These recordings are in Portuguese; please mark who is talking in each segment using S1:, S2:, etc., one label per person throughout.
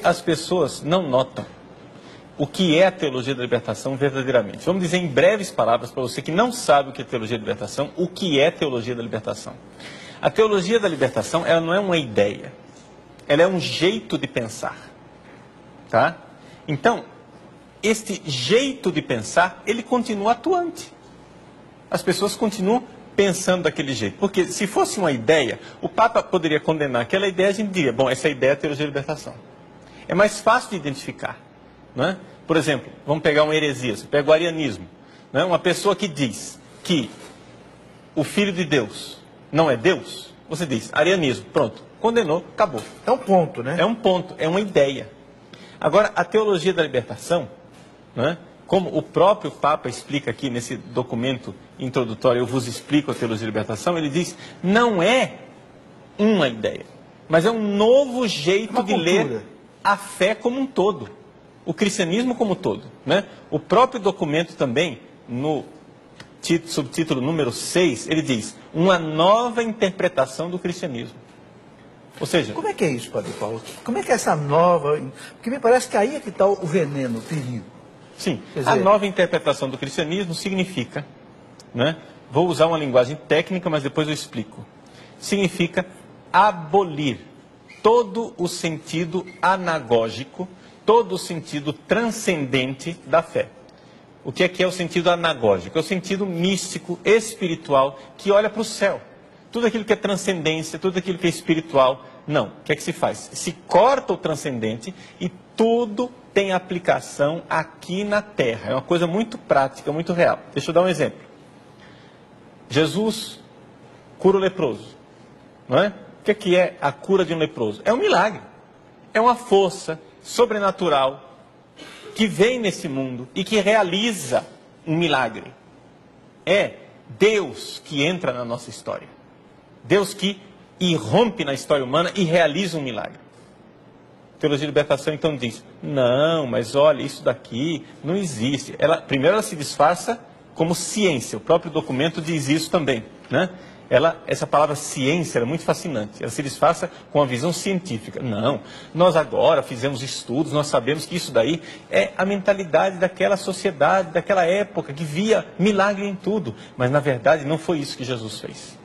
S1: as pessoas não notam o que é a teologia da libertação verdadeiramente. Vamos dizer em breves palavras para você que não sabe o que é teologia da libertação, o que é teologia da libertação. A teologia da libertação, ela não é uma ideia, ela é um jeito de pensar, tá? Então, este jeito de pensar, ele continua atuante. As pessoas continuam pensando daquele jeito. Porque se fosse uma ideia, o Papa poderia condenar aquela ideia, a gente diria, bom, essa ideia é a teologia da libertação. É mais fácil de identificar, não é? Por exemplo, vamos pegar uma heresia, você pega o arianismo, não é? Uma pessoa que diz que o Filho de Deus não é Deus, você diz, arianismo, pronto, condenou, acabou.
S2: É um ponto, né?
S1: É um ponto, é uma ideia. Agora, a teologia da libertação, não é? Como o próprio Papa explica aqui nesse documento introdutório, eu vos explico a teologia da libertação, ele diz, não é uma ideia, mas é um novo jeito de ler a fé como um todo, o cristianismo como um todo, né? O próprio documento também, no subtítulo número 6, ele diz, uma nova interpretação do cristianismo. Ou seja...
S2: Como é que é isso, Padre Paulo? Como é que é essa nova... Porque me parece que aí é que está o veneno, o perigo.
S1: Sim,
S2: dizer...
S1: a nova interpretação do cristianismo significa, né? Vou usar uma linguagem técnica, mas depois eu explico. Significa abolir todo o sentido anagógico, todo o sentido transcendente da fé. O que é o sentido anagógico? É o sentido místico, espiritual, que olha para o céu. Tudo aquilo que é transcendência, tudo aquilo que é espiritual, não. O que é que se faz? Se corta o transcendente e tudo tem aplicação aqui na terra. É uma coisa muito prática, muito real. Deixa eu dar um exemplo. Jesus cura o leproso, não é? O que é a cura de um leproso? É um milagre. É uma força sobrenatural que vem nesse mundo e que realiza um milagre. É Deus que entra na nossa história. Deus que irrompe na história humana e realiza um milagre. A teologia de libertação então diz, não, mas olha, isso daqui não existe. Primeiro ela se disfarça como ciência, o próprio documento diz isso também, né? Essa palavra ciência é muito fascinante, ela se disfarça com a visão científica. Não, nós agora fizemos estudos, nós sabemos que isso daí é a mentalidade daquela sociedade, daquela época, que via milagre em tudo. Mas na verdade não foi isso que Jesus fez.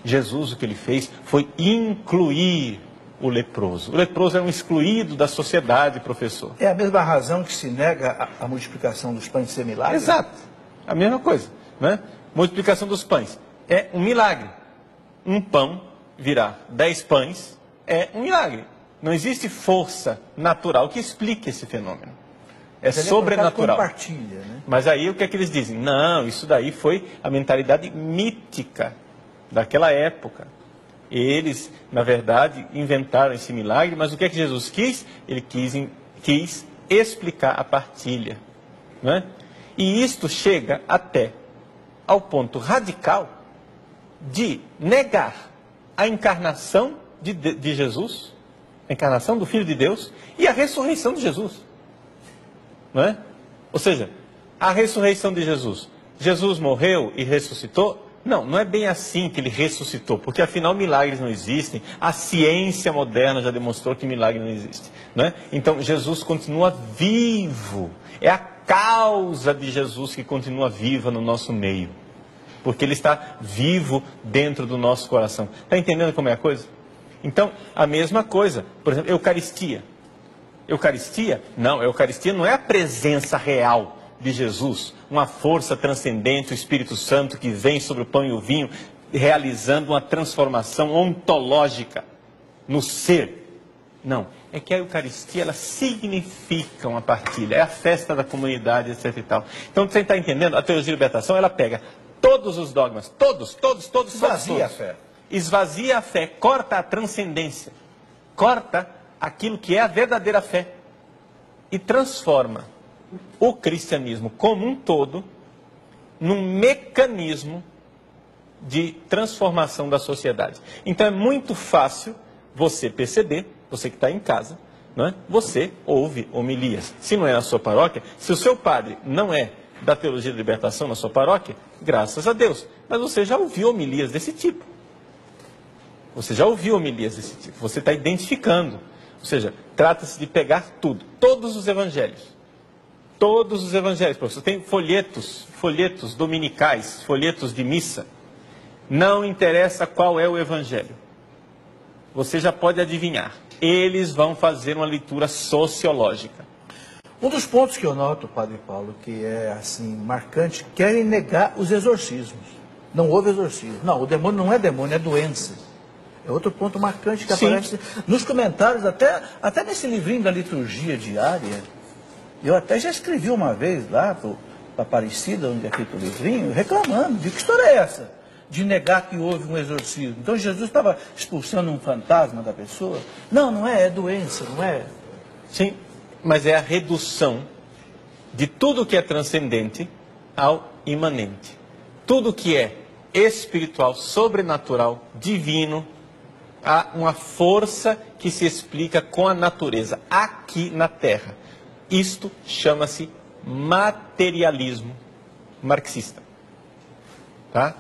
S1: Jesus o que ele fez foi incluir o leproso. O leproso é um excluído da sociedade, professor.
S2: É a mesma razão que se nega a multiplicação dos pães ser milagre?
S1: Exato, a mesma coisa, né? Multiplicação dos pães é um milagre. Um pão virar 10 pães é um milagre. Não existe força natural que explique esse fenômeno. É sobrenatural.
S2: Compartilha, né?
S1: Mas aí o que é que eles dizem? Não, isso daí foi a mentalidade mítica daquela época. Eles, na verdade, inventaram esse milagre, mas o que é que Jesus quis? Ele quis explicar a partilha, não é? E isto chega até ao ponto radical de negar a encarnação de Jesus, a encarnação do Filho de Deus e a ressurreição de Jesus, não é? Ou seja, a ressurreição de Jesus. Jesus morreu e ressuscitou? Não, não é bem assim que ele ressuscitou, porque afinal milagres não existem, a ciência moderna já demonstrou que milagre não existe, não é? Então Jesus continua vivo, é a causa de Jesus que continua viva no nosso meio, porque ele está vivo dentro do nosso coração. Está entendendo como é a coisa? Então, a mesma coisa, por exemplo, Eucaristia. Eucaristia? Não, a Eucaristia não é a presença real de Jesus, uma força transcendente, o Espírito Santo que vem sobre o pão e o vinho, realizando uma transformação ontológica no ser. Não, é que a Eucaristia, ela significa uma partilha, é a festa da comunidade, etc e tal. Então, você está entendendo? A teologia de libertação, ela pega todos os dogmas, todos.
S2: Esvazia a fé.
S1: Esvazia a fé, corta a transcendência, corta aquilo que é a verdadeira fé e transforma o cristianismo como um todo num mecanismo de transformação da sociedade. Então é muito fácil você perceber, você que está em casa, não é? Você ouve homilias. Se não é na sua paróquia, se o seu padre não é da teologia de libertação na sua paróquia, graças a Deus. Mas você já ouviu homilias desse tipo. Você já ouviu homilias desse tipo. Você está identificando. Ou seja, trata-se de pegar tudo, todos os evangelhos. Todos os evangelhos, professor. Tem folhetos dominicais, folhetos de missa. Não interessa qual é o evangelho. Você já pode adivinhar. Eles vão fazer uma leitura sociológica.
S2: Um dos pontos que eu noto, Padre Paulo, que é assim marcante, querem negar os exorcismos. Não houve exorcismo. Não, o demônio não é demônio, é doença. É outro ponto marcante que aparece nos comentários, até nesse livrinho da liturgia diária. Eu até já escrevi uma vez lá para Aparecida, onde é feito o livrinho, reclamando de que história é essa? De negar que houve um exorcismo. Então Jesus estava expulsando um fantasma da pessoa? Não, não é doença, não é?
S1: Sim, mas é a redução de tudo que é transcendente ao imanente. Tudo que é espiritual, sobrenatural, divino, há uma força que se explica com a natureza, aqui na Terra. Isto chama-se materialismo marxista. Tá?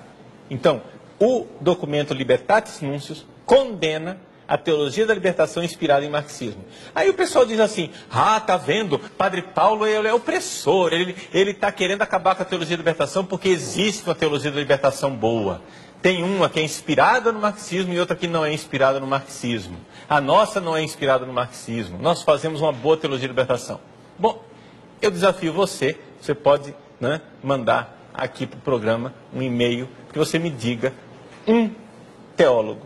S1: Então, o documento Libertatis Nuncius condena a teologia da libertação inspirada em marxismo. Aí o pessoal diz assim, tá vendo, Padre Paulo ele é opressor, ele está querendo acabar com a teologia da libertação porque existe uma teologia da libertação boa. Tem uma que é inspirada no marxismo e outra que não é inspirada no marxismo. A nossa não é inspirada no marxismo. Nós fazemos uma boa teologia da libertação. Bom, eu desafio você pode mandar aqui para o programa um e-mail, que você me diga um teólogo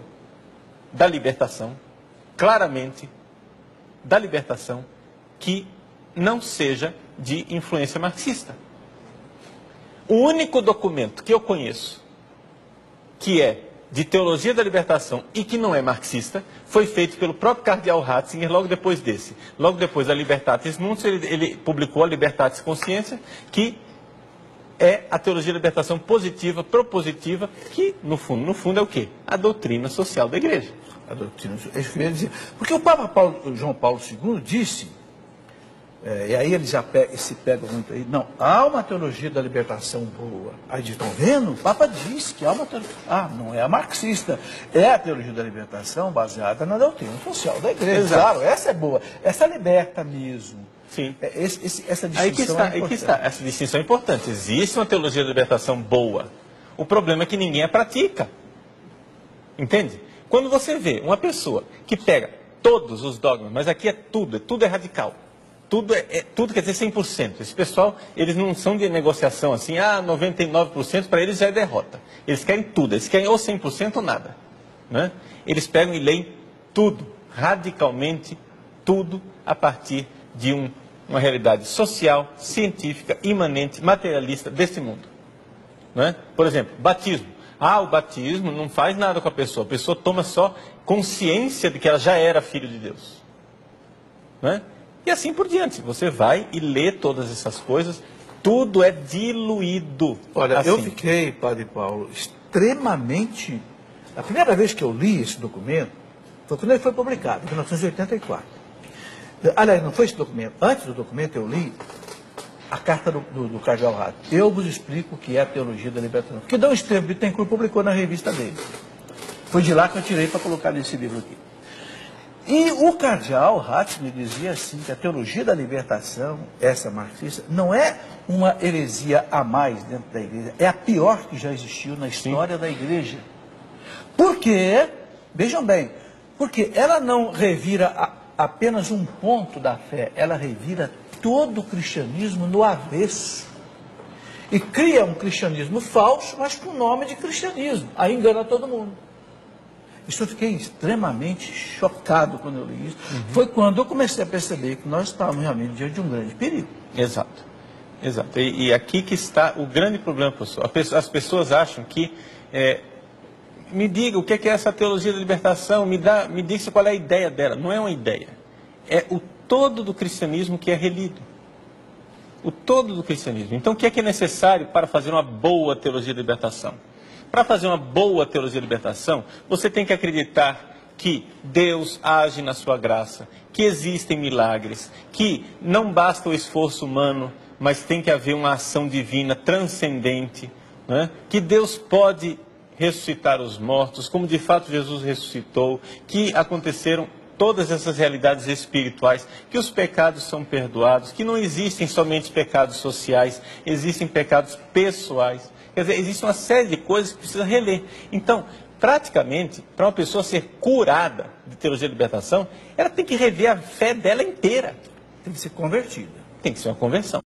S1: da libertação, claramente da libertação, que não seja de influência marxista. O único documento que eu conheço que é de teologia da libertação e que não é marxista, foi feito pelo próprio cardeal Ratzinger logo depois desse. Logo depois da Libertatis Nuncius, ele publicou a Libertatis Consciência, que é a teologia da libertação positiva, propositiva, que no fundo é o quê? A doutrina social da igreja.
S2: A doutrina social. Porque o Papa João Paulo II disse, e aí eles se pegam muito aí, não, há uma teologia da libertação boa. Aí diz, estão vendo? O Papa disse que há uma teologia. Não é a marxista, é a teologia da libertação baseada na doutrina social da igreja.
S1: Exato.
S2: Claro, essa é boa, essa liberta mesmo.
S1: Sim.
S2: Essa distinção
S1: aí que está. Essa distinção é importante. Existe uma teologia da libertação boa. O problema é que ninguém a pratica. Entende? Quando você vê uma pessoa que pega todos os dogmas, mas aqui é tudo é radical. Tudo quer dizer 100%. Esse pessoal, eles não são de negociação assim, 99% para eles já é derrota. Eles querem tudo, eles querem ou 100% ou nada. Né? Eles pegam e leem tudo, radicalmente tudo, a partir de uma realidade social, científica, imanente, materialista desse mundo. Né? Por exemplo, batismo. O batismo não faz nada com a pessoa toma só consciência de que ela já era filho de Deus. Né? E assim por diante, você vai e lê todas essas coisas, tudo é diluído.
S2: Olha,
S1: assim.
S2: Eu fiquei, Padre Paulo, extremamente... A primeira vez que eu li esse documento, foi quando ele foi publicado, em 1984. Aliás, não foi esse documento. Antes do documento eu li a carta do cardeal Ratzinger. Eu vos explico o que é a teologia da libertação. Que Dom Estevam Bittencourt publicou na revista dele. Foi de lá que eu tirei para colocar nesse livro aqui. E o cardeal Ratzinger dizia assim, que a teologia da libertação, essa marxista, não é uma heresia a mais dentro da igreja, é a pior que já existiu na história da igreja. Porque, vejam bem, porque ela não revira apenas um ponto da fé, ela revira todo o cristianismo no avesso. E cria um cristianismo falso, mas com nome de cristianismo. Aí engana todo mundo. Isso eu fiquei extremamente chocado quando eu li isso. Foi quando eu comecei a perceber que nós estávamos realmente diante de um grande perigo.
S1: Exato. E aqui que está o grande problema, professor. As pessoas acham que... me diga o que é essa teologia da libertação, me diga qual é a ideia dela. Não é uma ideia. É o todo do cristianismo que é relido. O todo do cristianismo. Então, o que é necessário para fazer uma boa teologia da libertação? Para fazer uma boa teologia da libertação, você tem que acreditar que Deus age na sua graça, que existem milagres, que não basta o esforço humano, mas tem que haver uma ação divina transcendente, né? Que Deus pode ressuscitar os mortos, como de fato Jesus ressuscitou, que aconteceram todas essas realidades espirituais, que os pecados são perdoados, que não existem somente pecados sociais, existem pecados pessoais. Quer dizer, existe uma série de coisas que precisa reler. Então, praticamente, para uma pessoa ser curada de teologia de libertação, ela tem que rever a fé dela inteira.
S2: Tem que ser convertida.
S1: Tem que ser uma conversão.